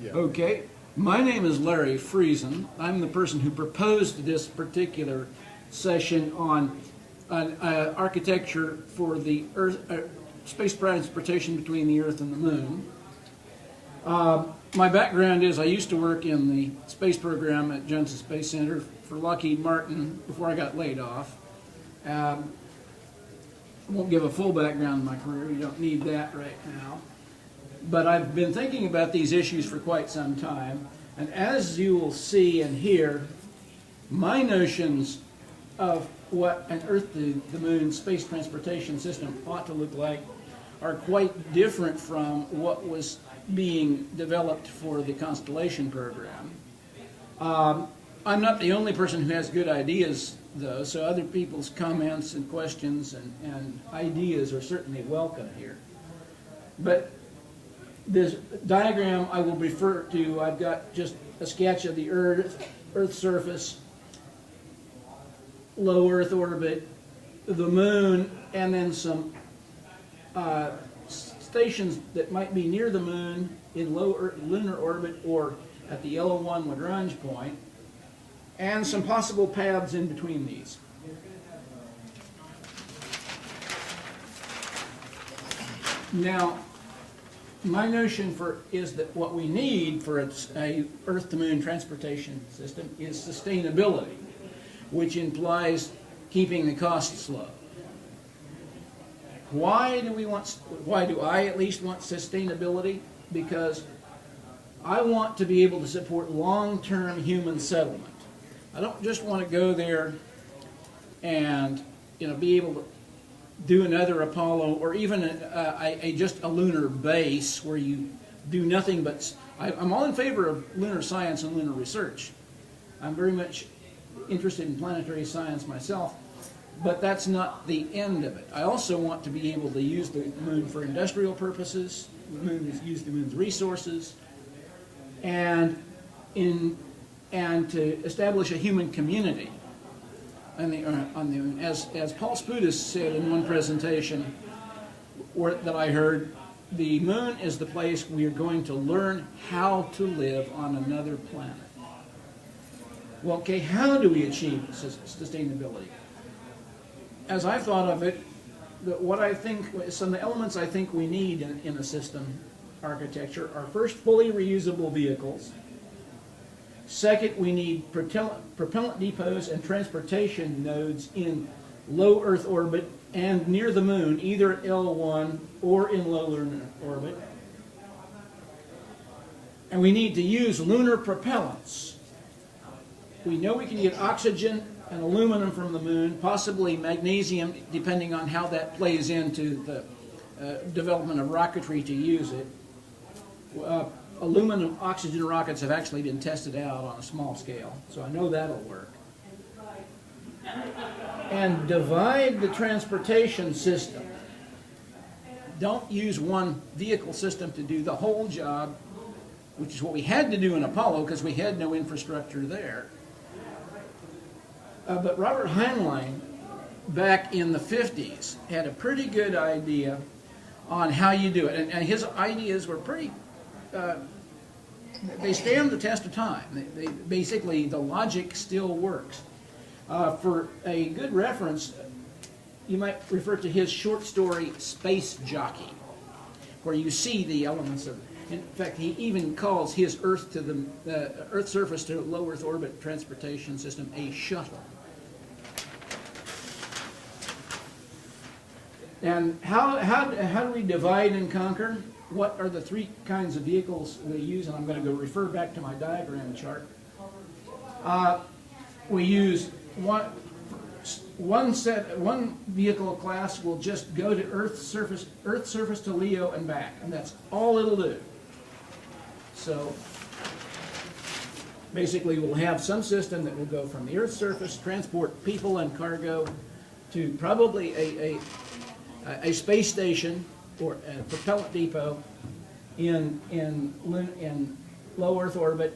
Yeah. Okay. My name is Larry Friesen. I'm the person who proposed this particular session on architecture for the Earth, space transportation between the Earth and the Moon. My background is I used to work in the space program at Johnson Space Center for Lockheed Martin before I got laid off. I won't give a full background in my career. You don't need that right now. But I've been thinking about these issues for quite some time. And as you will see and hear, my notions of what an Earth to the Moon space transportation system ought to look like are quite different from what was being developed for the Constellation program. I'm not the only person who has good ideas, though, so other people's comments and questions and ideas are certainly welcome here. But this diagram I will refer to, I've got just a sketch of the Earth's surface, low Earth orbit, the Moon, and then some stations that might be near the Moon in low lunar orbit or at the LO1 Lagrange point, and some possible paths in between these. Now, my notion is that what we need for a Earth-to-Moon transportation system is sustainability, which implies keeping the costs low. Why do I at least want sustainability? Because I want to be able to support long-term human settlement. I don't just want to go there and be able to do another Apollo or even just a lunar base where you do nothing but... I'm all in favor of lunar science and lunar research. I'm very much interested in planetary science myself, but that's not the end of it. I also want to be able to use the Moon for industrial purposes, use the Moon's resources, and to establish a human community on the Moon. As Paul Spudis said in one presentation that I heard, the Moon is the place we are going to learn how to live on another planet. Well, okay, how do we achieve sustainability? As I've thought of it, some of the elements I think we need in a system architecture are first, fully reusable vehicles. Second, we need propellant depots and transportation nodes in low Earth orbit and near the Moon, either at L1 or in low lunar orbit. And we need to use lunar propellants. We know we can get oxygen and aluminum from the Moon, possibly magnesium, depending on how that plays into the development of rocketry to use it. Aluminum oxygen rockets have actually been tested out on a small scale, so I know that'll work. And divide the transportation system. Don't use one vehicle system to do the whole job, which is what we had to do in Apollo because we had no infrastructure there. But Robert Heinlein, back in the 50s, had a pretty good idea on how you do it. And his ideas were pretty... they stand the test of time. Basically, the logic still works. For a good reference, you might refer to his short story, Space Jockey, where you see the elements of... In fact, he even calls his Earth to the Earth surface to low Earth orbit transportation system a shuttle. And how do we divide and conquer? What are the three kinds of vehicles we use? And I'm going to go refer back to my diagram chart. We use one vehicle class will just go to Earth surface to LEO and back, and that's all it'll do. So basically, we'll have some system that will go from the Earth's surface, transport people and cargo to probably a space station or a propellant depot in low Earth orbit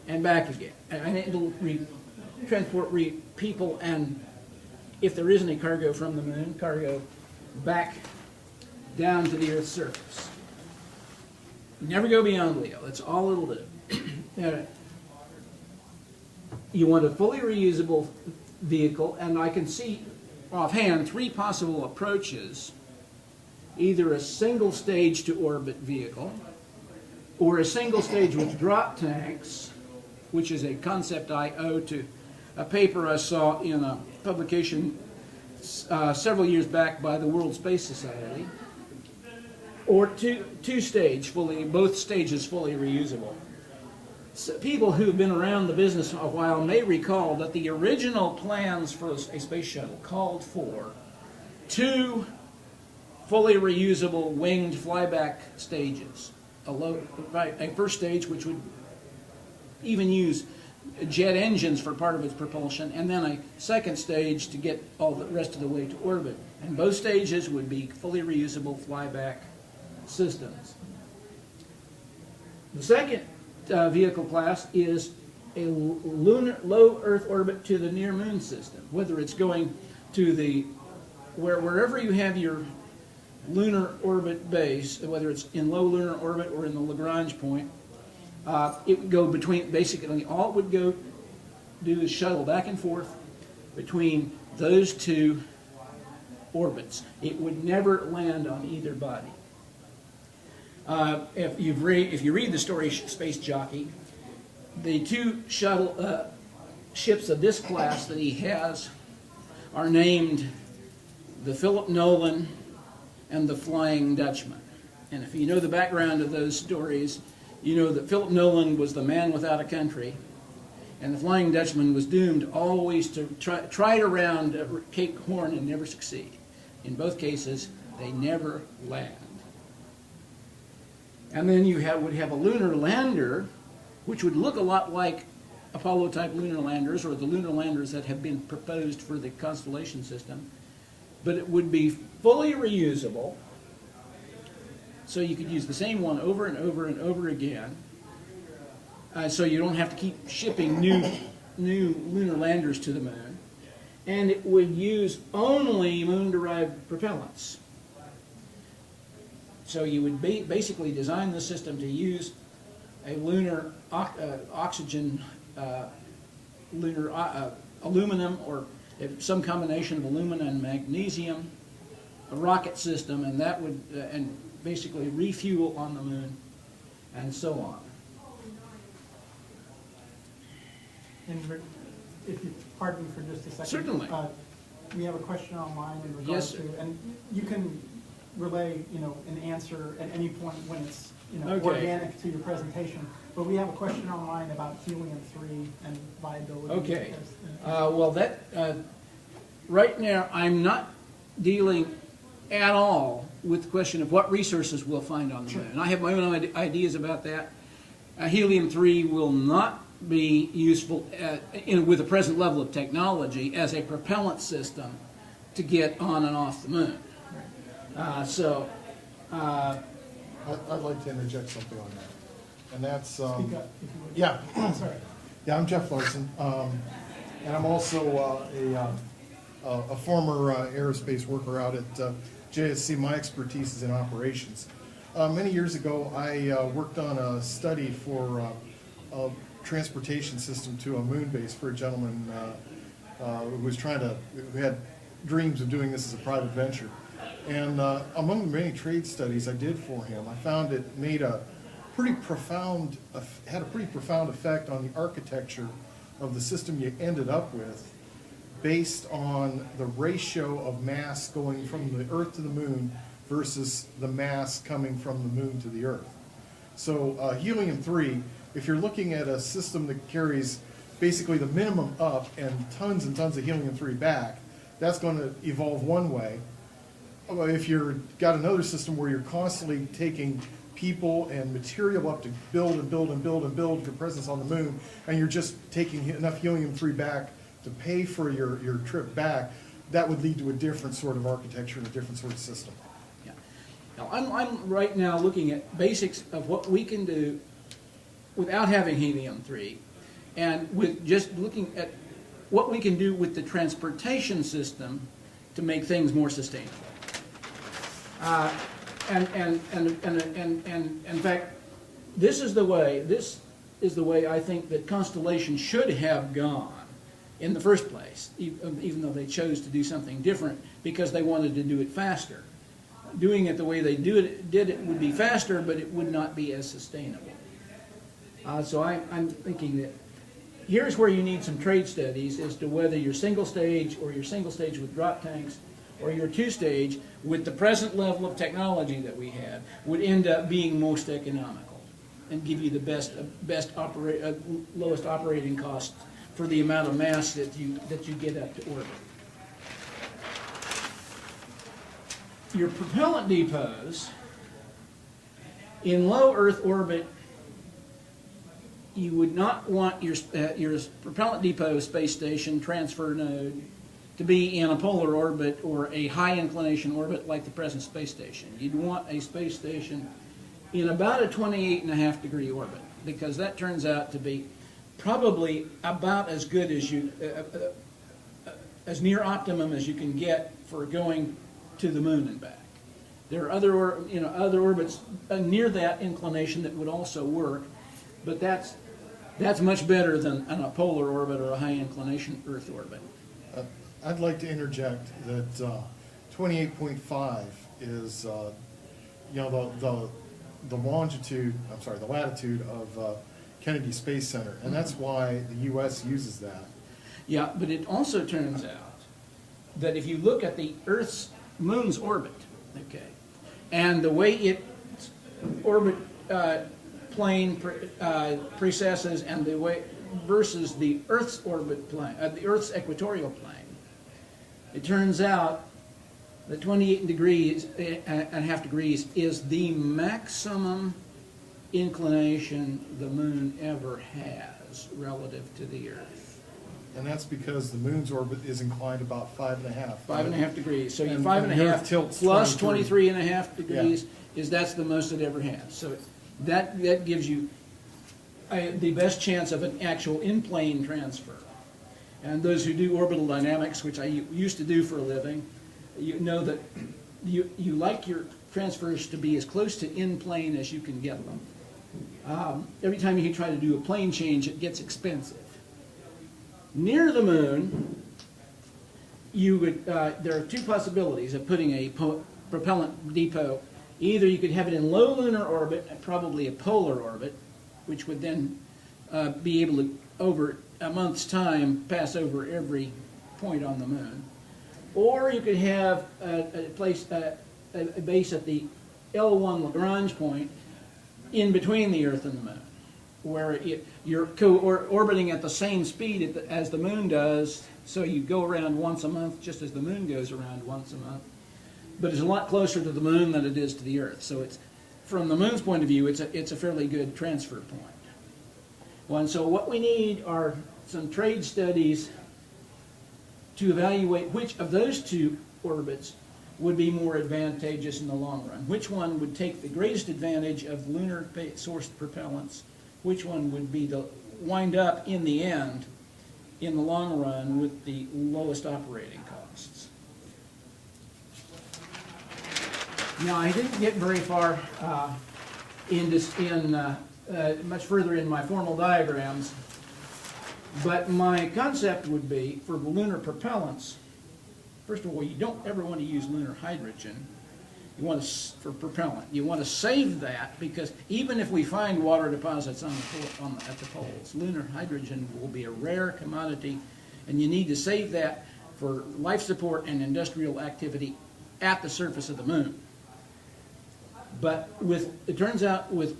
and back again. And it'll transport people and, if there is any cargo from the Moon, cargo back down to the Earth's surface. Never go beyond LEO. That's all it'll do. You want a fully reusable vehicle, and I can see offhand 3 possible approaches: either a single stage to orbit vehicle, or a single stage with drop tanks, which is a concept I owe to a paper I saw in a publication several years back by the World Space Society, or two-stage, both stages fully reusable. So people who've been around the business a while may recall that the original plans for a space shuttle called for 2 fully reusable winged flyback stages. A first stage, which would even use jet engines for part of its propulsion, and then a second stage to get all the rest of the way to orbit. And both stages would be fully reusable flyback systems. The second vehicle class is a lunar low Earth orbit to the near Moon system, whether it's going to wherever you have your lunar orbit base, whether it's in low lunar orbit or in the Lagrange point. It would go between, basically all it would go do is shuttle back and forth between those 2 orbits. It would never land on either body. If you read the story Space Jockey, the 2 shuttle ships of this class that he has are named the Philip Nolan and the Flying Dutchman. And if you know the background of those stories, you know that Philip Nolan was the man without a country, and the Flying Dutchman was doomed always to try to round Cape Horn and never succeed. In both cases, they never land. And then you would have a lunar lander, which would look a lot like Apollo-type lunar landers, or the lunar landers that have been proposed for the Constellation system, but it would be fully reusable, so you could use the same one over and over and over again, so you don't have to keep shipping new lunar landers to the moon, and it would use only moon-derived propellants. So you would basically design the system to use a lunar oxygen, lunar aluminum, or some combination of aluminum and magnesium, a rocket system, and that would and basically refuel on the moon, and so on. And if you pardon me for just a second, certainly, we have a question online in regards yes, to, and you can relay, an answer at any point when it's, okay, organic to your presentation. But we have a question online about helium-3 and viability. Okay. Well, that right now I'm not dealing at all with the question of what resources we'll find on the Sure. moon. I have my own ideas about that. Helium-3 will not be useful with the present level of technology as a propellant system to get on and off the moon. I'd like to interject something on that, and that's Speak up, if you would. yeah. Sorry. Yeah, I'm Jeff Larson, and I'm also a former aerospace worker out at JSC. My expertise is in operations. Many years ago, I worked on a study for a transportation system to a moon base for a gentleman who had dreams of doing this as a private venture. And among the many trade studies I did for him, I found it made had a pretty profound effect on the architecture of the system you ended up with, based on the ratio of mass going from the Earth to the moon versus the mass coming from the moon to the Earth. So helium-3, if you're looking at a system that carries basically the minimum up and tons of helium-3 back, that's going to evolve one way. If you've got another system where you're constantly taking people and material up to build and build and build and build your presence on the moon, and you're just taking enough helium-3 back to pay for your trip back, that would lead to a different sort of architecture and a different sort of system. Yeah. Now, I'm right now looking at basics of what we can do without having helium-3, and with just looking at what we can do with the transportation system to make things more sustainable. And in fact, this is the way I think that Constellation should have gone in the first place, even though they chose to do something different because they wanted to do it faster. Doing it the way they did it would be faster, but it would not be as sustainable. So I'm thinking that here's where you need some trade studies as to whether your single stage or your single stage with drop tanks or your two-stage with the present level of technology that we had would end up being most economical and give you the lowest operating costs for the amount of mass that you get up to orbit. Your propellant depots in low Earth orbit, you would not want your propellant depot space station transfer node to be in a polar orbit or a high inclination orbit like the present space station. You'd want a space station in about a 28.5 degree orbit, because that turns out to be probably about as good as as near optimum as you can get for going to the moon and back. There are other orbits near that inclination that would also work, but that's much better than a polar orbit or a high inclination Earth orbit. I'd like to interject that 28.5 is the latitude of Kennedy Space Center, and that's why the U.S. uses that. Yeah, but it also turns out that if you look at the moon's orbit, okay, and the way its orbit plane precesses and the way versus the Earth's orbit plane, the Earth's equatorial plane, it turns out that 28.5 degrees is the maximum inclination the moon ever has relative to the Earth. And that's because the moon's orbit is inclined about 5.5. 5.5 degrees. So your And 5.5 tilts plus 23. 23.5 degrees that's the most it ever has. So that gives you the best chance of an actual in-plane transfer. And those who do orbital dynamics, which I used to do for a living, you know that you like your transfers to be as close to in-plane as you can get them. Every time you try to do a plane change, it gets expensive. Near the moon, you would, there are two possibilities of putting a propellant depot. Either you could have it in low lunar orbit, and probably a polar orbit, which would then be able to, over a month's time, pass over every point on the moon. Or you could have a base at the L1 Lagrange point in between the Earth and the moon, where you're orbiting at the same speed as the moon does, so you go around once a month just as the moon goes around once a month. But it's a lot closer to the moon than it is to the Earth. So it's, from the moon's point of view, it's a fairly good transfer point. Well, and so what we need are some trade studies to evaluate which of those two orbits would be more advantageous in the long run. Which one would take the greatest advantage of lunar-sourced propellants? Which one would be wind up in the end, in the long run, with the lowest operating costs? Now, I didn't get very far much further in my formal diagrams, but my concept would be for lunar propellants. First of all, you don't ever want to use lunar hydrogen. You want to, for propellant, you want to save that, because even if we find water deposits at the poles, lunar hydrogen will be a rare commodity, and you need to save that for life support and industrial activity at the surface of the moon. But it turns out with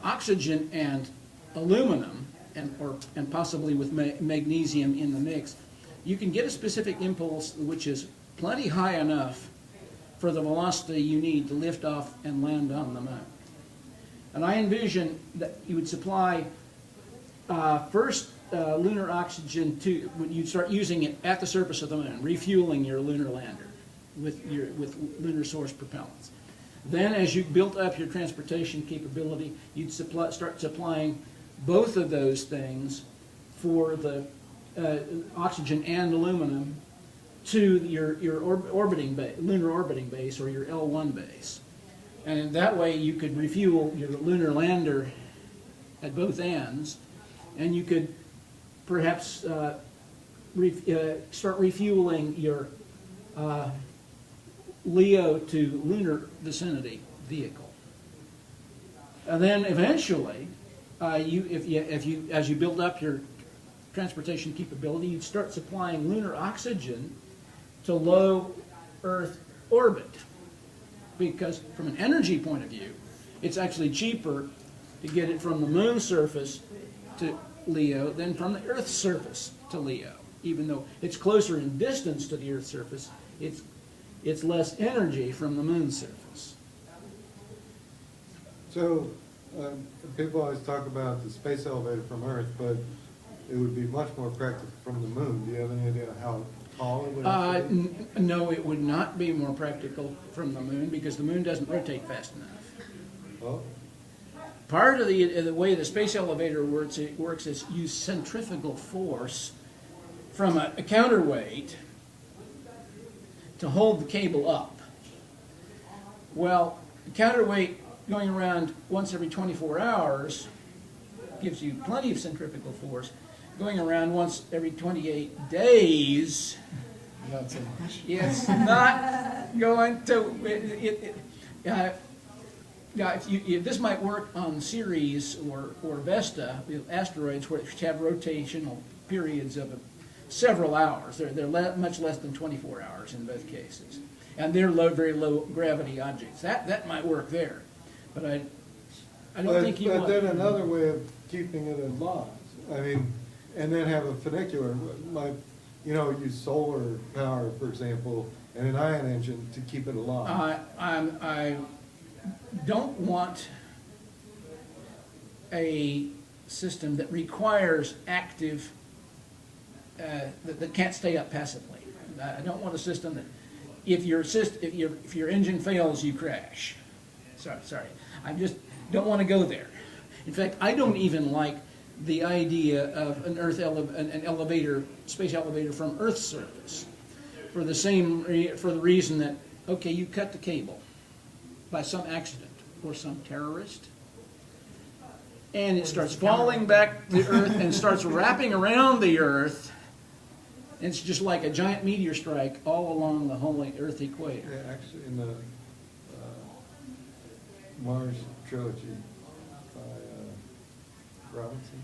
oxygen and aluminum, and possibly with magnesium in the mix, you can get a specific impulse which is plenty high enough for the velocity you need to lift off and land on the moon. And I envision that you would supply first lunar oxygen when you start using it at the surface of the moon, refueling your lunar lander with lunar source propellants. Then, as you built up your transportation capability, you'd start supplying both of those things for the oxygen and aluminum to your lunar orbiting base, or your L1 base. And that way you could refuel your lunar lander at both ends, and you could perhaps start refueling your LEO to lunar vicinity vehicle. And then eventually, as you build up your transportation capability, you'd start supplying lunar oxygen to low Earth orbit. Because from an energy point of view, it's actually cheaper to get it from the moon's surface to LEO than from the Earth's surface to LEO. Even though it's closer in distance to the Earth's surface, it's less energy from the moon's surface. So, people always talk about the space elevator from Earth, but it would be much more practical from the moon. Do you have any idea how tall it would have to be? No, it would not be more practical from the moon because the moon doesn't rotate fast enough. Oh, Part of the way the space elevator works is use centrifugal force from a counterweight to hold the cable up. Well, the counterweight going around once every 24 hours gives you plenty of centrifugal force. Going around once every 28 days, Not so much. it's not going to. This might work on Ceres or Vesta, asteroids which have rotational periods of several hours. They're much less than 24 hours in both cases. And they're very low gravity objects. That might work there. But I don't think you But want... then another way of keeping it alive, I mean, and then have a funicular, like, use solar power, for example, and an ion engine to keep it alive. I don't want a system that requires active, that can't stay up passively. I don't want a system that, if your engine fails, you crash. Sorry. I just don't want to go there. In fact, I don't even like the idea of an elevator, space elevator from Earth's surface, for the reason that, okay, you cut the cable by some accident or some terrorist, and it starts falling back to Earth and starts wrapping around the Earth. And it's just like a giant meteor strike all along the whole Earth equator. Yeah, actually, in the Mars trilogy by Robinson,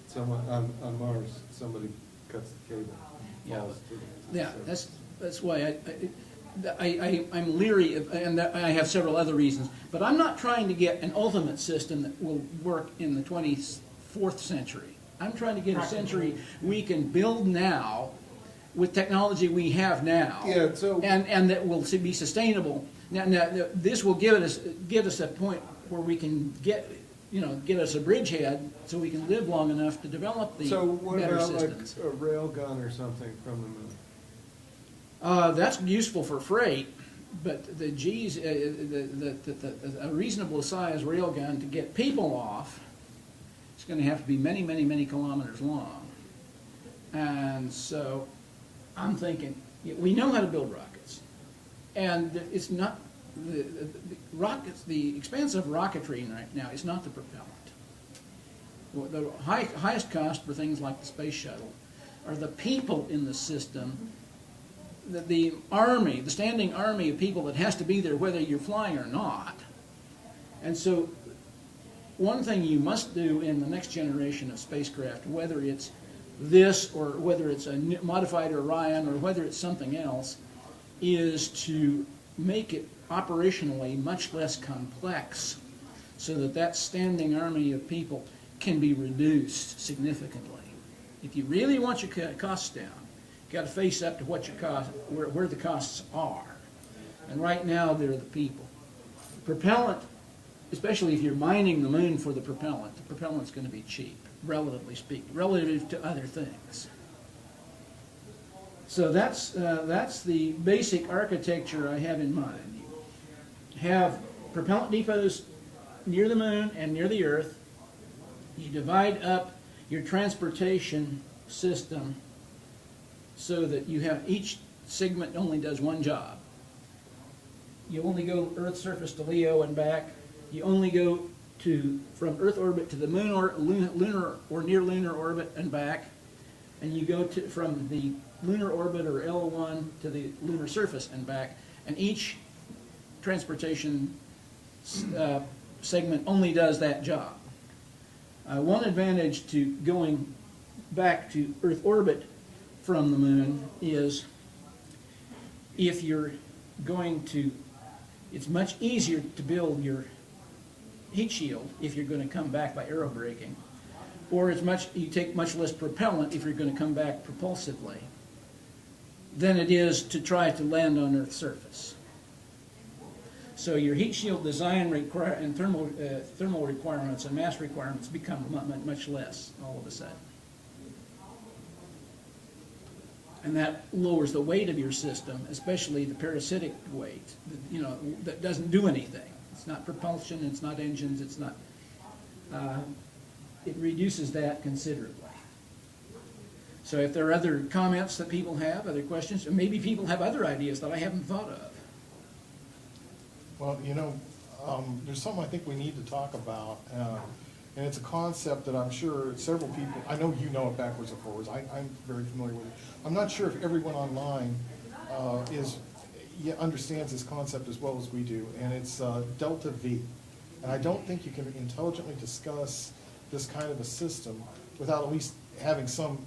someone on Mars, somebody cuts the cable. Yeah. falls to the Yeah, surface. that's why I'm leery, and I have several other reasons. But I'm not trying to get an ultimate system that will work in the 24th century. I'm trying to get a century we can build now with technology we have now, Yeah, so- and that will be sustainable. Now this will give us a point where we can get us a bridgehead so we can live long enough to develop the So what better about systems. like a rail gun or something from the moon? That's useful for freight, but the G's, a reasonable size railgun to get people off, it's going to have to be many, many, many kilometers long. And so I'm thinking, we know how to build rockets, and it's not the rockets. The expense of rocketry right now is not the propellant. The highest cost for things like the space shuttle are the people in the system. The army, the standing army of people that has to be there whether you're flying or not. And so one thing you must do in the next generation of spacecraft, whether it's this or whether it's a modified Orion or whether it's something else, is to make it operationally much less complex so that standing army of people can be reduced significantly. If you really want your costs down, you've got to face up to what your where the costs are. And right now, they're the people. Propellant, especially if you're mining the moon for the propellant's going to be cheap, relatively speaking, relative to other things. So that's the basic architecture I have in mind. You have propellant depots near the moon and near the Earth. You divide up your transportation system so that you have each segment only does one job. You only go Earth's surface to LEO and back. You only go from Earth orbit to the moon or lunar or near lunar orbit and back, and you go from the lunar orbit or L1 to the lunar surface and back, and each transportation segment only does that job. One advantage to going back to Earth orbit from the moon is if you're going to, it's much easier to build your heat shield if you're going to come back by aerobraking, or you take much less propellant if you're going to come back propulsively than it is to try to land on Earth's surface. So your heat shield design and thermal requirements and mass requirements become much less all of a sudden. And that lowers the weight of your system, especially the parasitic weight, that doesn't do anything. It's not propulsion, it's not engines, it's not, it reduces that considerably. So if there are other comments that people have, other questions, or maybe people have other ideas that I haven't thought of. Well, there's something I think we need to talk about, and it's a concept that I'm sure several people, I know you know it backwards and forwards, I'm very familiar with it. I'm not sure if everyone online understands this concept as well as we do, and it's delta V. And I don't think you can intelligently discuss this kind of a system without at least having some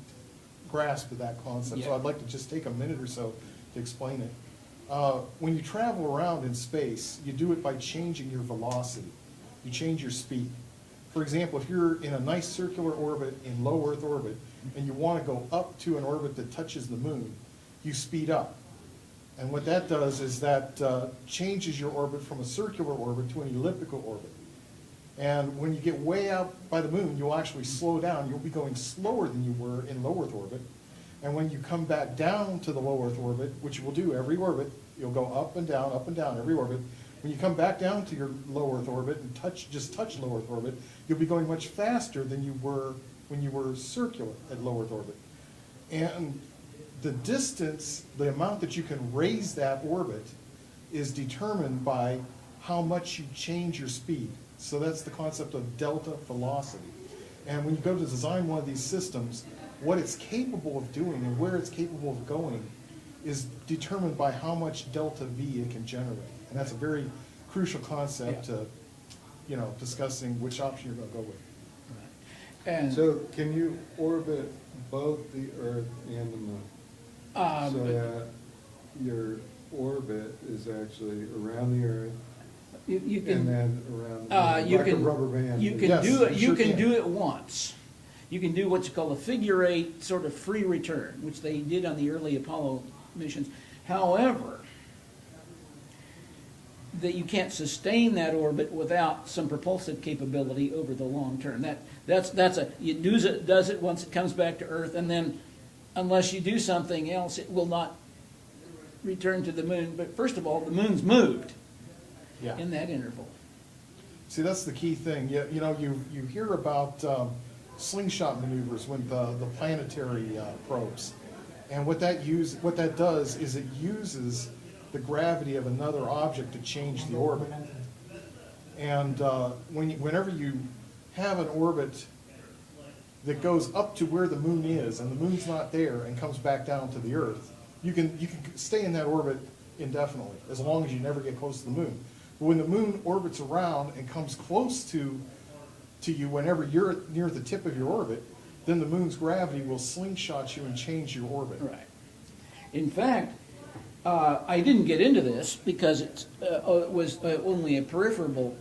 grasp of that concept. Yeah. So I'd like to just take a minute or so to explain it. When you travel around in space, you do it by changing your velocity. You change your speed. For example, if you're in a nice circular orbit in low Earth orbit, and you want to go up to an orbit that touches the moon, you speed up. And what that does is that changes your orbit from a circular orbit to an elliptical orbit. And when you get way out by the moon, you'll actually slow down. You'll be going slower than you were in low Earth orbit. And when you come back down to the low Earth orbit, which you will do every orbit, you'll go up and down every orbit. When you come back down to your low Earth orbit and just touch low Earth orbit, you'll be going much faster than you were when you were circular at low Earth orbit. And the distance, the amount that you can raise that orbit is determined by how much you change your speed. So that's the concept of delta velocity. And when you go to design one of these systems, what it's capable of doing and where it's capable of going is determined by how much delta V it can generate. And that's a very crucial concept to, discussing which option you're going to go with. And So can you orbit both the Earth and the Moon? So that your orbit is actually around the Earth you can, and then around the Moon, you like can, a rubber band. you can Yes, do it. you You sure can can. do it once. You can do what's called a figure eight sort of free return, which they did on the early Apollo missions. However, that you can't sustain that orbit without some propulsive capability over the long term. It does it once it comes back to Earth, and then unless you do something else, it will not return to the moon. But first of all, the moon's moved in that interval. See, that's the key thing. You hear about slingshot maneuvers with the planetary probes, and what that does is it uses the gravity of another object to change the orbit. And whenever you have an orbit that goes up to where the moon is, and the moon's not there, and comes back down to the Earth, you can stay in that orbit indefinitely, as long as you never get close to the moon. But when the moon orbits around and comes close to you whenever you're near the tip of your orbit, then the moon's gravity will slingshot you and change your orbit. Right. In fact, I didn't get into this because it was only a peripheral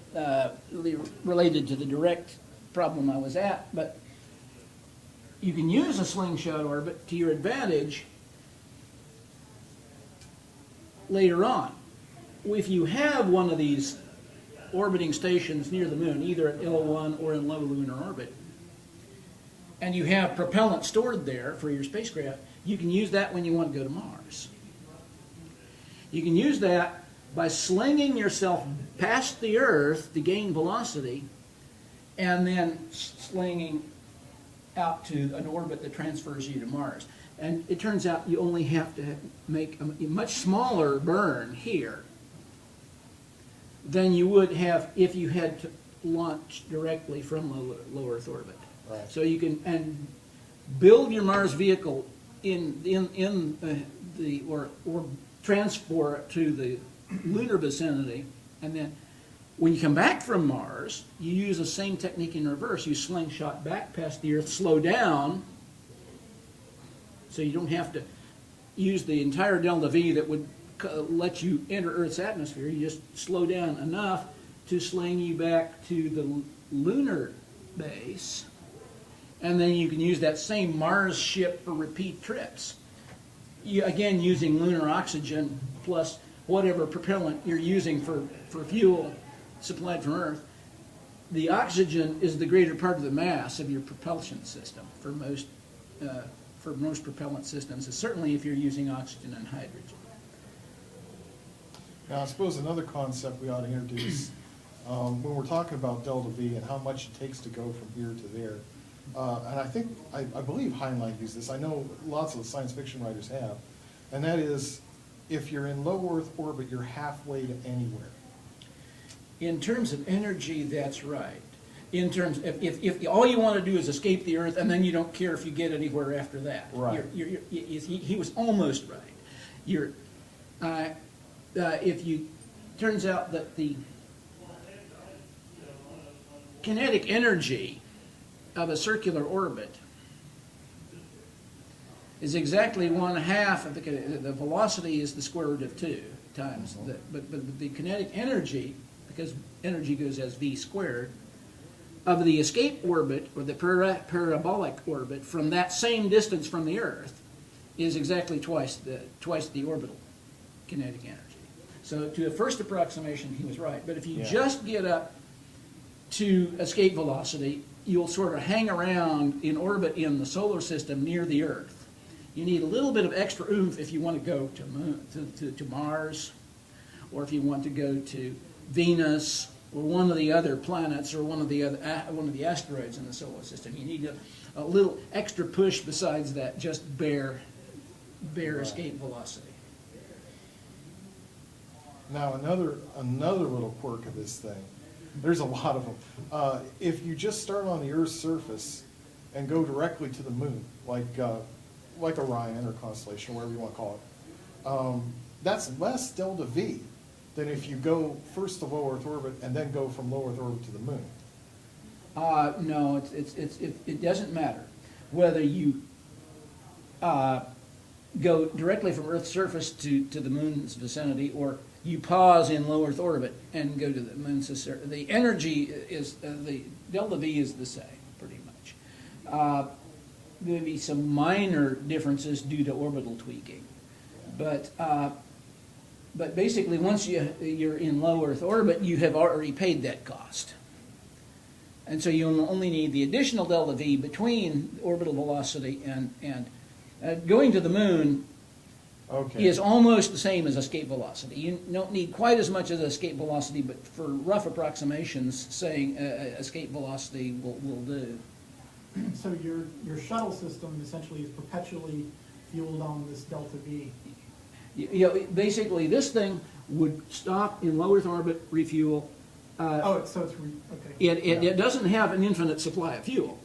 related to the direct problem I was at, but you can use a slingshot orbit to your advantage later on. If you have one of these orbiting stations near the moon, either at L1 or in low lunar orbit, and you have propellant stored there for your spacecraft, you can use that when you want to go to Mars. You can use that by slinging yourself past the Earth to gain velocity, and then slinging out to an orbit that transfers you to Mars. And it turns out you only have to make a much smaller burn here than you would have if you had launch directly from low Earth orbit. Right. So you can and build your Mars vehicle in the or transport it to the lunar vicinity, and then when you come back from Mars, you use the same technique in reverse. You slingshot back past the Earth, slow down, so you don't have to use the entire delta V that would let you enter Earth's atmosphere. You just slow down enough to sling you back to the lunar base, and then you can use that same Mars ship for repeat trips. Again, using lunar oxygen plus whatever propellant you're using for fuel supplied from Earth. The oxygen is the greater part of the mass of your propulsion system for most propellant systems, and certainly if you're using oxygen and hydrogen. Now, I suppose another concept we ought to introduce when we're talking about delta V and how much it takes to go from here to there. And I believe Heinlein used this. I know lots of the science fiction writers have. And that is, if you're in low Earth orbit, you're halfway to anywhere. In terms of energy, that's right. In terms of, if all you want to do is escape the Earth, and then you don't care if you get anywhere after that. Right. He was almost right. Turns out that the kinetic energy of a circular orbit is exactly 1/2 of the velocity is the square root of 2 times. But the kinetic energy, because energy goes as v squared, of the escape orbit, or the parabolic orbit, from that same distance from the Earth, is exactly twice the orbital kinetic energy. So to a first approximation, he was right. But if you just get up to escape velocity, you'll sort of hang around in orbit in the solar system near the Earth. You need a little bit of extra oomph if you want to go to Mars, or if you want to go to Venus, or one of the other planets, or one of the asteroids in the solar system. You need a little extra push besides that just bare escape velocity. Now, another little quirk of this thing, there's a lot of them. If you just start on the Earth's surface and go directly to the moon, like Orion or Constellation, whatever you want to call it, that's less delta V than if you go first to low Earth orbit and then go from low Earth orbit to the moon. No, it doesn't matter whether you go directly from Earth's surface to the moon's vicinity, or you pause in low Earth orbit and go to the moon's vicinity. The energy is, the delta V is the same, pretty much. There may be some minor differences due to orbital tweaking, but basically once you're in low Earth orbit, you have already paid that cost. And so you only need the additional delta V between orbital velocity and going to the moon is almost the same as escape velocity. You don't need quite as much as escape velocity, but for rough approximations, saying escape velocity will do. So your shuttle system essentially is perpetually fueled on this delta V. Basically, this thing would stop in low Earth orbit, refuel. It doesn't have an infinite supply of fuel,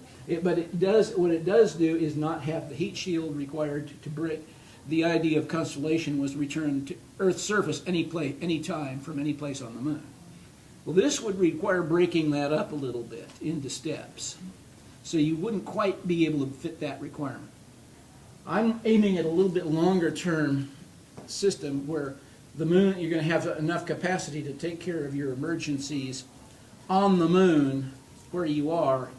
but it does. What it does do is not have the heat shield required to break. The idea of Constellation was return to Earth's surface any time from any place on the moon. Well, this would require breaking that up a little bit into steps, so you wouldn't quite be able to fit that requirement. I'm aiming at a little bit longer term system where the moon, you're going to have enough capacity to take care of your emergencies on the moon where you are.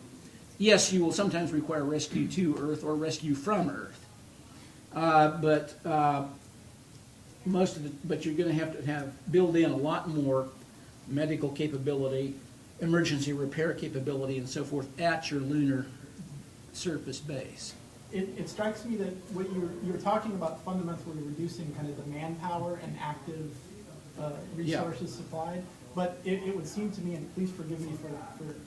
Yes, you will sometimes require rescue to Earth or rescue from Earth. But you're going to have build in a lot more medical capability, emergency repair capability, and so forth at your lunar surface base. It strikes me that what you were talking about fundamentally reducing kind of the manpower and active resources supplied, but it would seem to me, and please forgive me for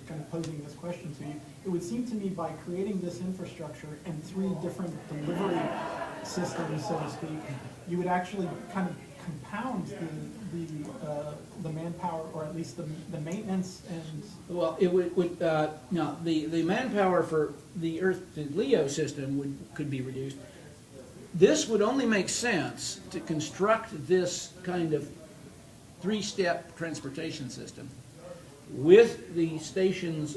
kind of posing this question to you, it would seem to me by creating this infrastructure and 3 different delivery systems, so to speak, you would actually kind of compound the manpower, or at least the maintenance and, Well, it would no, the manpower for the Earth to LEO system could be reduced. This would only make sense to construct this kind of three-step transportation system with the stations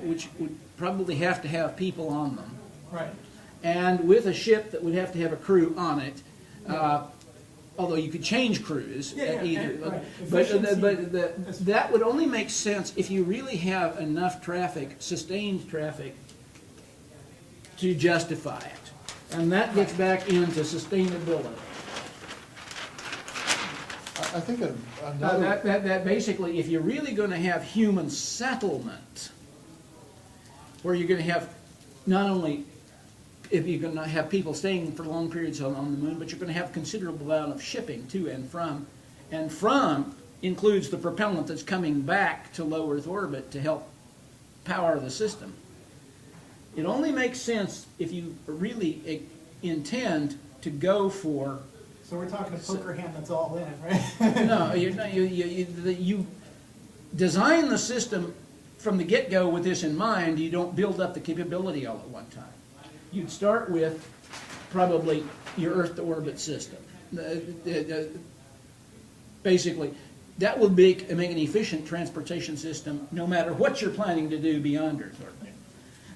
which would probably have to have people on them, right. and with a ship that would have to have a crew on it. Although you could change crews at either, right. but that would only make sense if you really have enough traffic, sustained traffic, to justify it, and that gets back into sustainability. I think another. That basically, if you're really going to have human settlement, where you're going to have not only if you're going to have people staying for long periods on the moon, but you're going to have considerable amount of shipping to and from includes the propellant that's coming back to low Earth orbit to help power the system. It only makes sense if you really intend to go for. So we're talking a poker hand that's all in, right? No, you design the system from the get-go with this in mind. You don't build up the capability all at one time. You'd start with probably your Earth to orbit system. Basically, that will make an efficient transportation system no matter what you're planning to do beyond Earth orbit.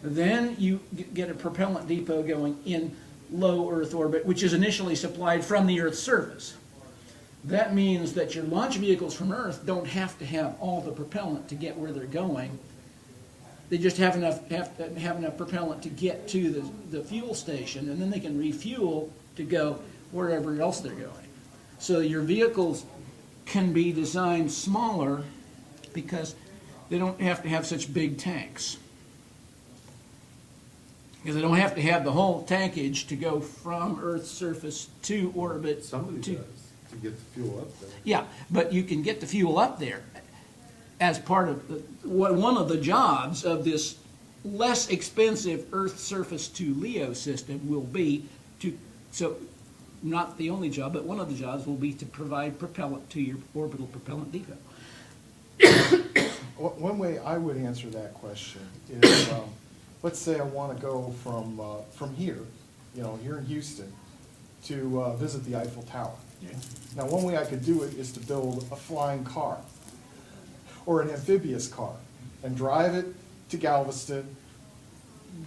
Then you get a propellant depot going in low Earth orbit, which is initially supplied from the Earth's surface. That means that your launch vehicles from Earth don't have to have all the propellant to get where they're going. They just have enough propellant to get to the fuel station, and then they can refuel to go wherever else they're going. So your vehicles can be designed smaller because they don't have to have such big tanks. Because they don't have to have the whole tankage to go from Earth's surface to orbit. Somebody does, to get the fuel up there. Yeah, but you can get the fuel up there as part of one of the jobs of this less expensive Earth surface to LEO system will be to, so not the only job, but one of the jobs will be to provide propellant to your orbital propellant depot. One way I would answer that question is, let's say I want to go from here, here in Houston, to visit the Eiffel Tower. Yeah. Now, one way I could do it is to build a flying car or an amphibious car and drive it to Galveston,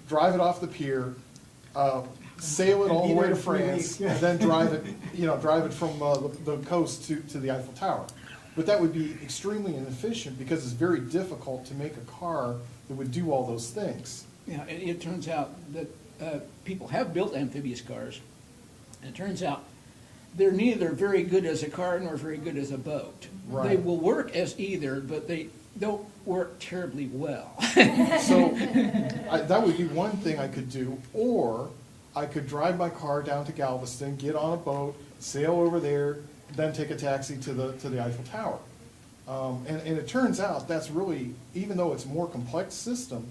drive it off the pier, sail it all the way to France, and then drive it from the coast to the Eiffel Tower. But that would be extremely inefficient because it's very difficult to make a car that would do all those things. Yeah, it turns out that people have built amphibious cars, and it turns out they're neither very good as a car nor very good as a boat. Right. They will work as either, but they don't work terribly well. So that would be one thing I could do, or I could drive my car down to Galveston, get on a boat, sail over there, then take a taxi to the Eiffel Tower. And it turns out that's really, even though it's a more complex system,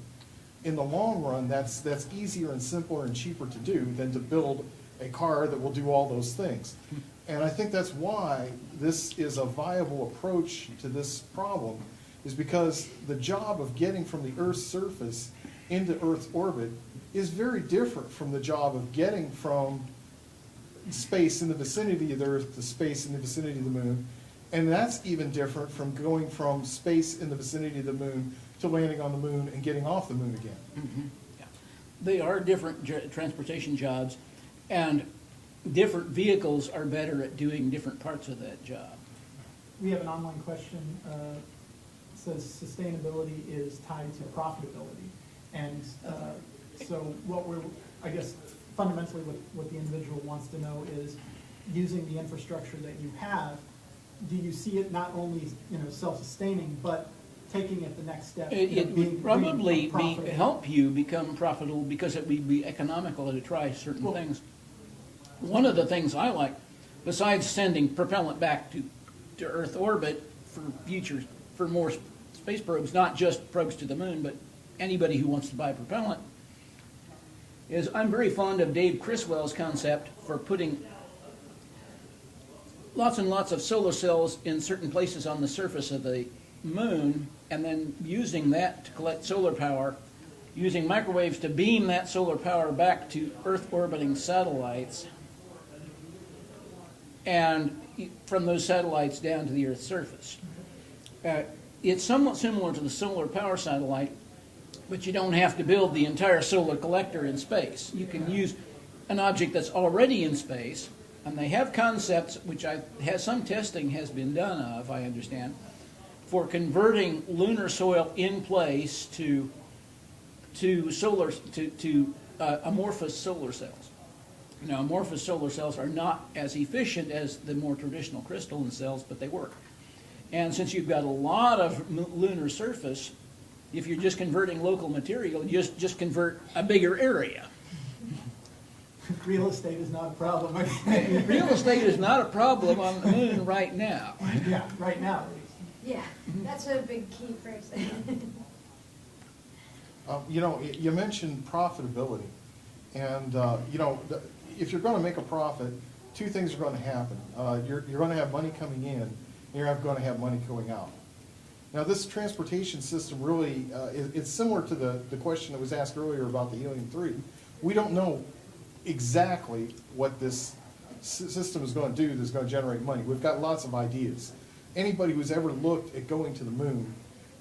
in the long run, that's easier and simpler and cheaper to do than to build a car that will do all those things. And I think that's why this is a viable approach to this problem, is because the job of getting from the Earth's surface into Earth's orbit is very different from the job of getting from space in the vicinity of the Earth to space in the vicinity of the Moon. And that's even different from going from space in the vicinity of the Moon to landing on the Moon and getting off the Moon again. Mm-hmm. Yeah. They are different transportation jobs, and different vehicles are better at doing different parts of that job. We have an online question. It says sustainability is tied to profitability. And so what I guess fundamentally what the individual wants to know is, using the infrastructure that you have, do you see it not only self-sustaining, but taking it the next step? It would probably help you become profitable because it would be economical to try certain things. One of the things I like, besides sending propellant back to Earth orbit for more space probes, not just probes to the Moon, but anybody who wants to buy propellant, is I'm very fond of Dave Criswell's concept for putting lots and lots of solar cells in certain places on the surface of the moon, and then using that to collect solar power, using microwaves to beam that solar power back to Earth orbiting satellites, and from those satellites down to the Earth's surface. It's somewhat similar to the solar power satellite, but you don't have to build the entire solar collector in space. You can use an object that's already in space, and they have concepts, which some testing has been done of, I understand, for converting lunar soil in place to amorphous solar cells. Now, amorphous solar cells are not as efficient as the more traditional crystalline cells, but they work. And since you've got a lot of lunar surface, if you're just converting local material, you just convert a bigger area. Real estate is not a problem. Real estate is not a problem on the moon right now. Yeah, right now at least. Yeah, that's a big key phrase. You know, you mentioned profitability, and you know, if you're going to make a profit, two things are going to happen. You're going to have money coming in, and you're going to have money going out. Now, this transportation system really, it's similar to the question that was asked earlier about the helium-3. We don't know exactly what this system is going to do that's going to generate money. We've got lots of ideas. Anybody who's ever looked at going to the moon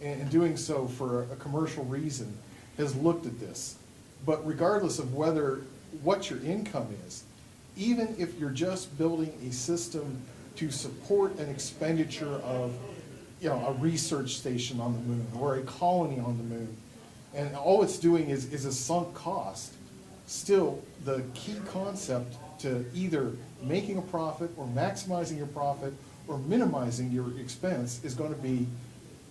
and doing so for a commercial reason has looked at this. But regardless of what your income is, even if you're just building a system to support an expenditure of, you know, a research station on the moon or a colony on the moon, and all it's doing is a sunk cost, still the key concept to either making a profit or maximizing your profit or minimizing your expense is going to be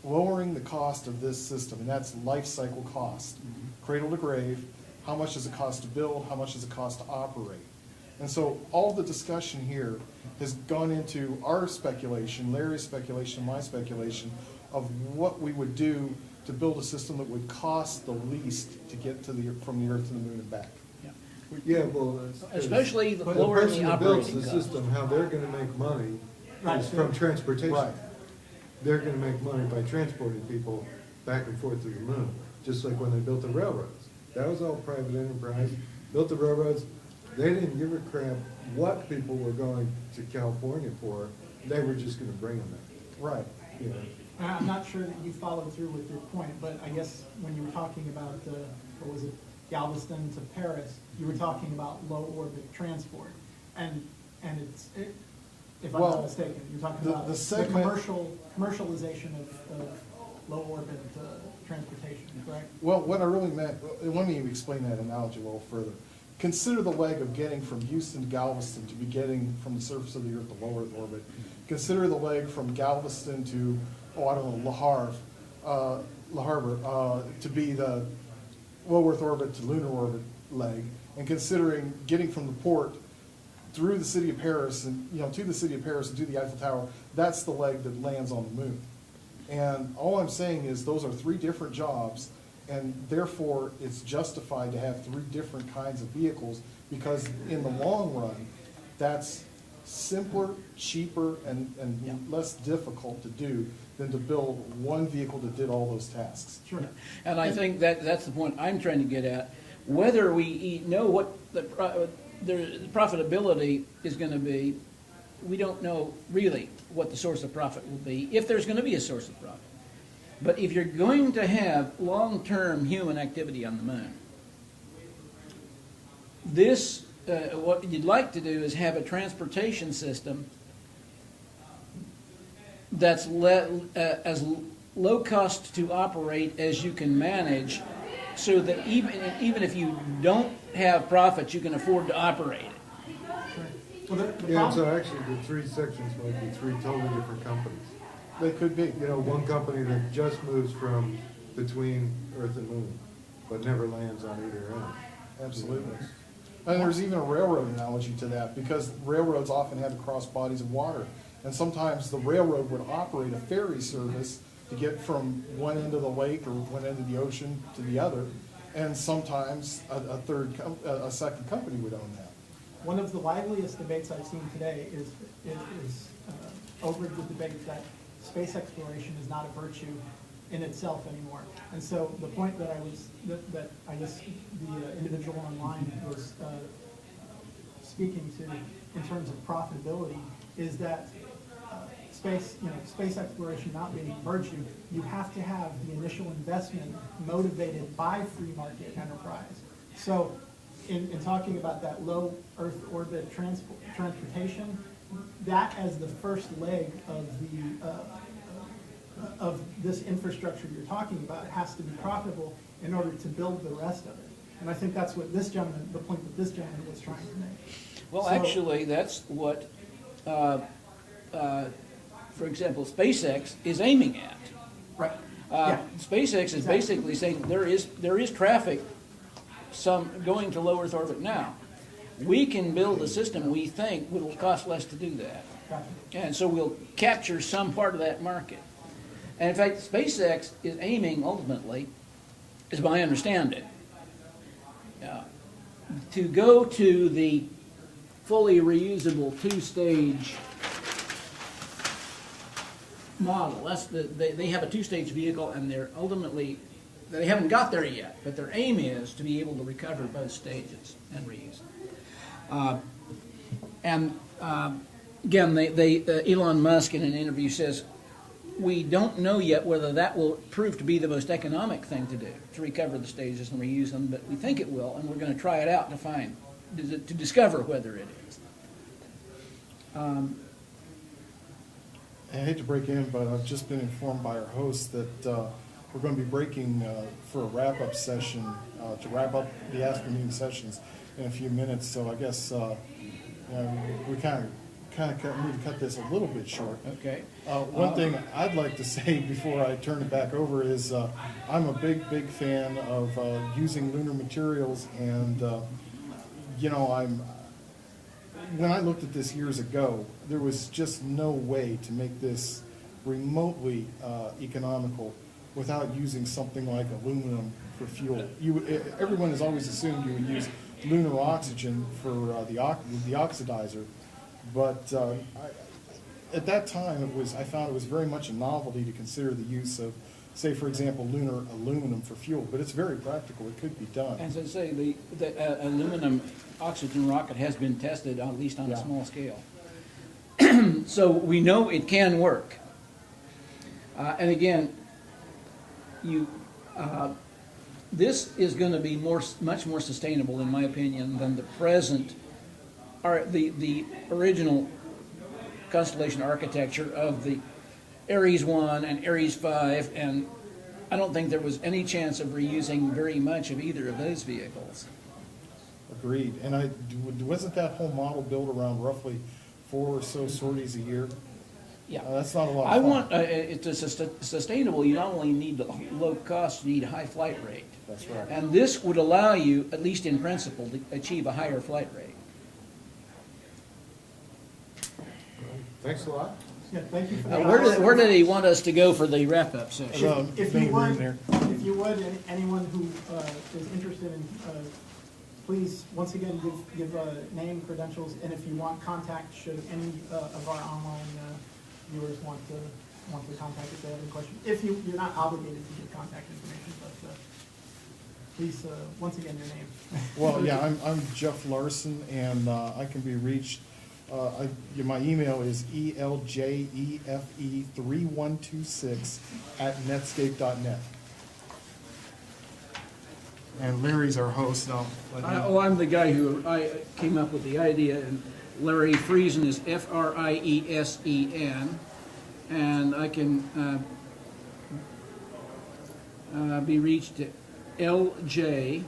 lowering the cost of this system, and that's life cycle cost. Cradle to grave, how much does it cost to build, how much does it cost to operate? And so all the discussion here has gone into our speculation, Larry's speculation, my speculation, of what we would do to build a system that would cost the least to get to from the Earth to the moon and back. Yeah, well, Especially the but lowering person the that builds operating the cost. system, how they're gonna make money Right. is from transportation. Right. They're gonna make money by transporting people back and forth to the moon, just like when they built the railroads. That was all private enterprise, built the railroads, they didn't give a crap what people were going to California for, they were just gonna bring them there. Right. You know, I'm not sure that you followed through with your point, but I guess when you were talking about, what was it, Galveston to Paris, you were talking about low orbit transport. And if I'm Well, not mistaken, you're talking the about the segment- commercialization of low orbit transportation, correct? Well, what I really meant, let me explain that analogy a little further. Consider the leg of getting from Houston to Galveston to be getting from the surface of the Earth to low Earth orbit. Consider the leg from Galveston to, I don't know, La Harbor, to be the low Earth orbit to lunar orbit leg. And considering getting from the port through the city of Paris and, you know, to the city of Paris and to the Eiffel Tower, that's the leg that lands on the moon. And all I'm saying is those are three different jobs, and therefore it's justified to have three different kinds of vehicles, because in the long run, that's simpler, cheaper, and less difficult to do than to build one vehicle that did all those tasks. Sure. And I think that's the point I'm trying to get at. Whether we know what the profitability is going to be, we don't know really what the source of profit will be, if there's going to be a source of profit. But if you're going to have long-term human activity on the moon, what you'd like to do is have a transportation system that's as low cost to operate as you can manage, so that even if you don't have profits, you can afford to operate it. Well, the Yeah, so problem, actually the three sections might be three totally different companies. They could be. You know, one company that just moves from between Earth and Moon, but never lands on either end. Absolutely. And there's even a railroad analogy to that, because railroads often have to cross bodies of water. And sometimes the railroad would operate a ferry service to get from one end of the lake or one end of the ocean to the other. And sometimes a second company would own that. one of the liveliest debates I've seen today is over the debate that space exploration is not a virtue in itself anymore. And so the point that that I guess the individual online was speaking to in terms of profitability is that space exploration not being a virtue, you have to have the initial investment motivated by free market enterprise. So in talking about that low Earth orbit transportation, that as the first leg of this infrastructure you're talking about has to be profitable in order to build the rest of it. And I think that's what the point that this gentleman was trying to make. Well, So, actually, that's what, for example, SpaceX is aiming at. right. Yeah. SpaceX is basically saying there is traffic going to low Earth orbit now. We can build a system we think will cost less to do that. Gotcha. And so we'll capture some part of that market. And in fact, SpaceX is aiming ultimately, as I understand it, to go to the fully reusable two-stage model. They have a two-stage vehicle, and they haven't got there yet, but their aim is to be able to recover both stages and reuse. Again, Elon Musk in an interview says, we don't know yet whether that will prove to be the most economic thing to do, to recover the stages and reuse them, but we think it will, and we're going to try it out to discover whether it is. I hate to break in, but I've just been informed by our host that we're going to be breaking for a wrap-up session to wrap up the afternoon sessions in a few minutes. So I guess we kind of need to cut this a little bit short. Okay. One thing I'd like to say before I turn it back over is I'm a big fan of using lunar materials, and when I looked at this years ago, there was just no way to make this remotely economical without using something like aluminum for fuel. Everyone has always assumed you would use lunar oxygen for the oxidizer, but at that time I found it was very much a novelty to consider the use of, say, for example, lunar aluminum for fuel. But it's very practical; it could be done. As I say, the aluminum oxygen rocket has been tested, at least on a small scale. So we know it can work. And again, this is going to be much more sustainable, in my opinion, than the present, or the original constellation architecture of the Ares 1 and Ares 5, and I don't think there was any chance of reusing very much of either of those vehicles. Agreed. And wasn't that whole model built around roughly 4 or so sorties a year? Yeah. That's not a lot of fun. It's sustainable. You not only need low cost, you need a high flight rate. That's right. And this would allow you, at least in principle, to achieve a higher flight rate. Thanks a lot. Yeah, thank you for that. Where did he want us to go for the wrap-up session? If you would, and anyone who is interested in, please, once again, give name, credentials, and if you want contact, should any of our online viewers want to contact if they have any questions. If you're not obligated to give contact information, but please, once again, your name. Well, yeah, I'm Jeff Larson, and I can be reached. My email is eljefe3126@netscape.net. And Larry's our host. I'm the guy who came up with the idea, and Larry Friesen is Friesen, and I can be reached at LJ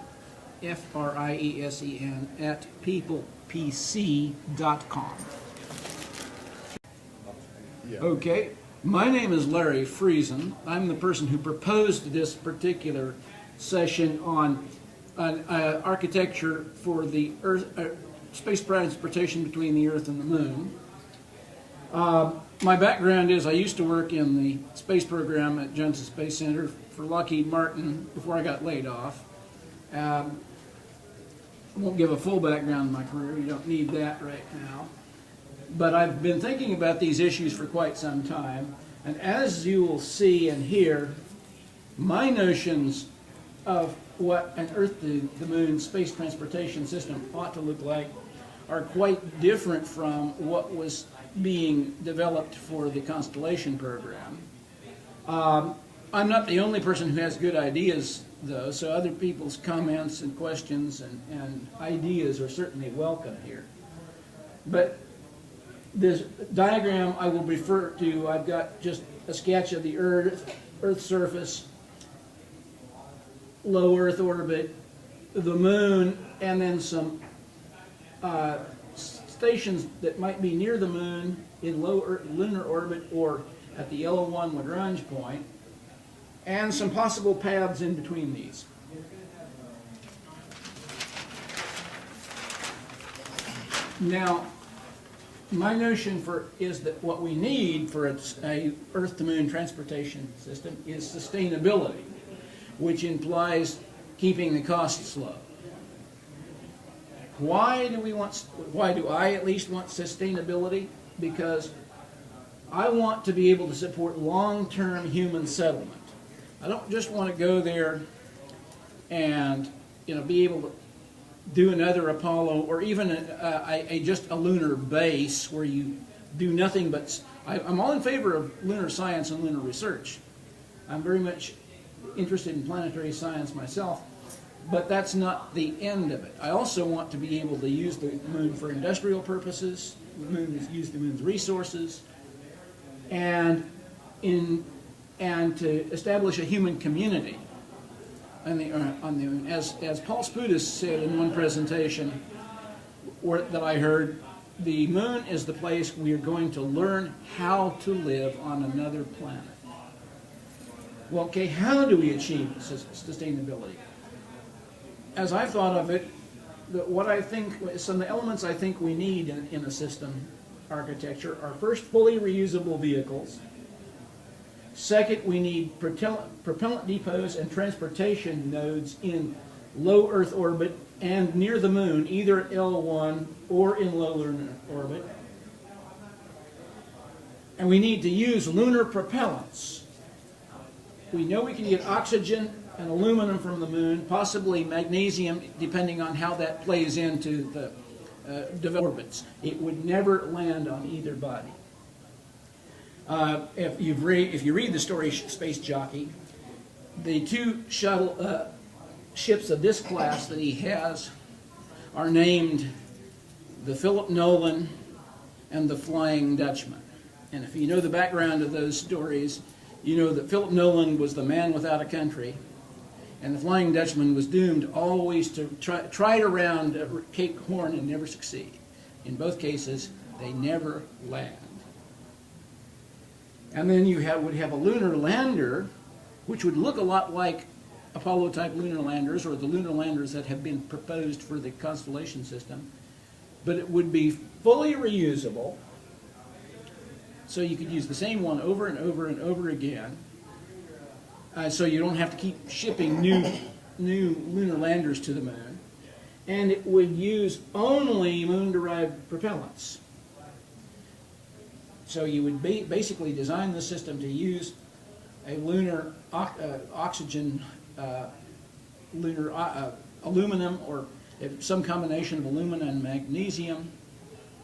Friesen @peoplepc.com. Yeah. Okay, my name is Larry Friesen. I'm the person who proposed this particular session on architecture for the Earth, space transportation between the Earth and the Moon. My background is I used to work in the space program at Johnson Space Center for Lockheed Martin before I got laid off. won't give a full background in my career. You don't need that right now. But I've been thinking about these issues for quite some time. And as you will see and hear, my notions of what an Earth to the Moon space transportation system ought to look like are quite different from what was being developed for the Constellation program. I'm not the only person who has good ideas, though, so other people's comments and questions and ideas are certainly welcome here. But this diagram I will refer to, I've got just a sketch of the Earth's surface, low Earth orbit, the Moon, and then some stations that might be near the Moon in low lunar orbit or at the LO1 Lagrange point, and some possible paths in between these. Now, my notion is that what we need for a Earth-to-Moon transportation system is sustainability, which implies keeping the costs low. Why do I at least want sustainability? Because I want to be able to support long-term human settlement. I don't just want to go there and be able to do another Apollo or even just a lunar base where you do nothing but... I'm all in favor of lunar science and lunar research. I'm very much interested in planetary science myself, but that's not the end of it. I also want to be able to use the Moon for industrial purposes, use the Moon's resources, and to establish a human community on the Moon. As Paul Spudis said in one presentation that I heard, the Moon is the place we are going to learn how to live on another planet. Well, okay, how do we achieve sustainability? As I've thought of it, some of the elements I think we need in a system architecture are first, fully reusable vehicles. Second, we need propellant depots and transportation nodes in low Earth orbit and near the Moon, either at L1 or in low lunar orbit. And we need to use lunar propellants. We know we can get oxygen and aluminum from the Moon, possibly magnesium, depending on how that plays into the developed orbits. It would never land on either body. If you read the story Space Jockey, the two shuttle ships of this class that he has are named the Philip Nolan and the Flying Dutchman. And if you know the background of those stories, you know that Philip Nolan was the man without a country, and the Flying Dutchman was doomed always to try to round Cape Horn and never succeed. In both cases, they never land. And then you would have a lunar lander, which would look a lot like Apollo-type lunar landers or the lunar landers that have been proposed for the Constellation system, but it would be fully reusable, so you could use the same one over and over and over again, so you don't have to keep shipping new lunar landers to the Moon, and it would use only Moon-derived propellants. So you would basically design the system to use a lunar oxygen, lunar aluminum, or some combination of aluminum and magnesium,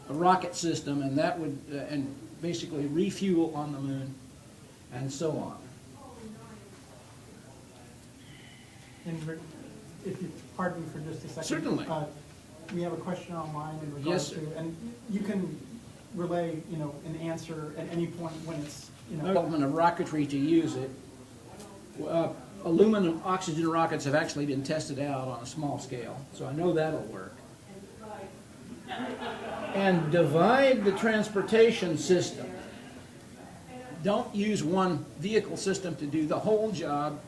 a rocket system, and that would and basically refuel on the Moon, and so on. And if you pardon me for just a second. Certainly. We have a question online in regards Yes, to, sir. and you can relay, an answer at any point when it's, Development of rocketry to use it. Aluminum oxygen rockets have actually been tested out on a small scale, so I know that'll work. And divide the transportation system. Don't use one vehicle system to do the whole job,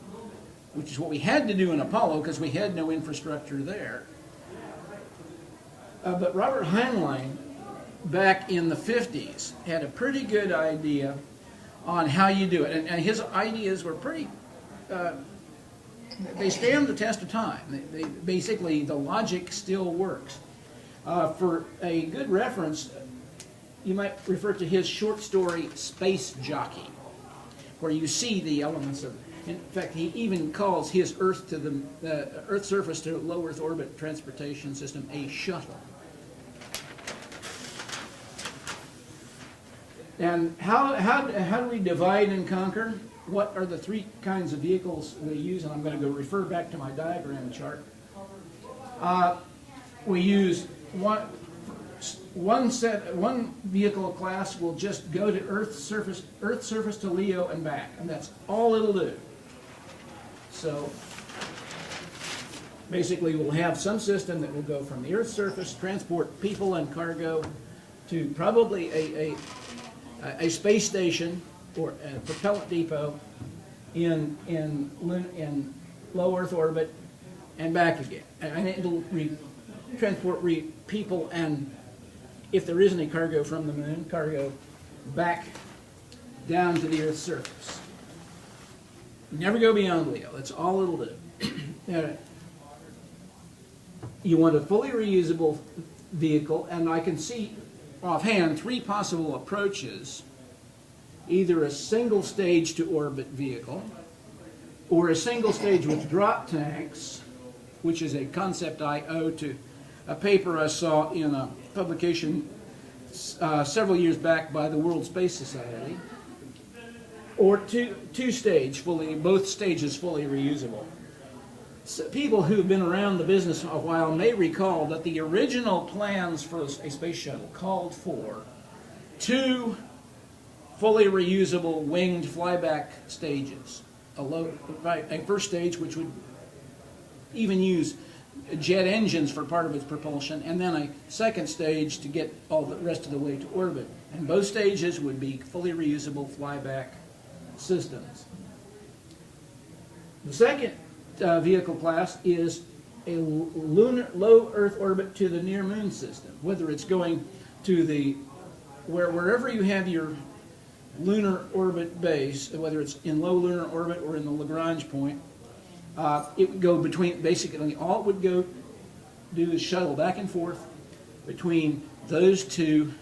which is what we had to do in Apollo because we had no infrastructure there. But Robert Heinlein, back in the 50s, had a pretty good idea on how you do it. And his ideas were pretty they stand the test of time. Basically, the logic still works. For a good reference, you might refer to his short story, Space Jockey, where you see the elements of, in fact, he even calls his Earth to the Earth surface to low Earth orbit transportation system a shuttle. And how do we divide and conquer? What are the three kinds of vehicles we use? And I'm going to go refer back to my diagram chart. We use one vehicle class will just go to Earth surface to LEO and back, and that's all it'll do. So basically, we'll have some system that will go from the Earth's surface, transport people and cargo to probably a space station or a propellant depot in low Earth orbit and back again. And it'll transport people and, if there is any cargo from the moon, cargo back down to the Earth's surface. Never go beyond LEO. That's all it'll do. You want a fully reusable vehicle, and I can see offhand three possible approaches: either a single stage to orbit vehicle, or a single stage with drop tanks, which is a concept I owe to a paper I saw in a publication several years back by the World Space Society, or two-stage, both stages fully reusable. So people who've been around the business a while may recall that the original plans for a space shuttle called for two fully reusable winged flyback stages. A first stage, which would even use jet engines for part of its propulsion, and then a second stage to get all the rest of the way to orbit. And both stages would be fully reusable flyback systems. The second vehicle class is a lunar low Earth orbit to the near Moon system, whether it's going to the wherever you have your lunar orbit base, whether it's in low lunar orbit or in the Lagrange point. It would go between, basically all it would go do is shuttle back and forth between those two